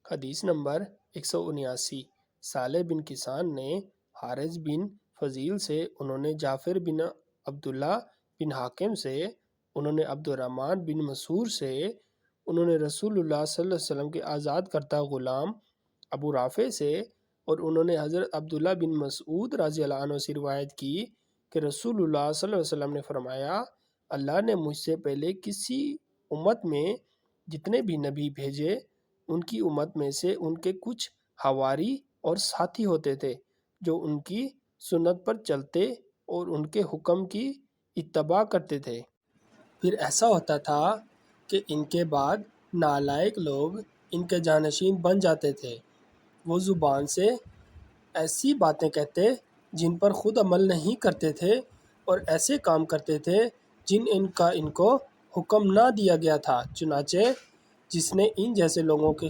حدیث نمبر 179۔ صالح بن کیسان نے حارث بن فضیل سے، انہوں نے جعفر بن عبداللہ بن حاکم سے، انہوں نے عبد الرحمن بن مسعور سے، انہوں نے رسول اللہ صلی اللہ علیہ وسلم کے آزاد کردہ غلام ابو رافع سے، اور انہوں نے حضرت عبداللہ بن مسعود رضی اللہ عنہ سے روایت کی کہ رسول اللہ صلی اللہ علیہ وسلم نے فرمایا، اللہ نے مجھ سے پہلے کسی امت میں جتنے بھی نبی بھیجے، ان کی امت میں سے ان کے کچھ حواری اور ساتھی ہوتے تھے جو ان کی سنت پر چلتے اور ان کے حکم کی اتباع کرتے تھے۔ پھر ایسا ہوتا تھا کہ ان کے بعد نالائق لوگ ان کے جانشین بن جاتے تھے۔ وہ زبان سے ایسی باتیں کہتے جن پر خود عمل نہیں کرتے تھے، اور ایسے کام کرتے تھے جن کا ان کو حکم نہ دیا گیا تھا۔ چنانچہ جس نے ان جیسے لوگوں کے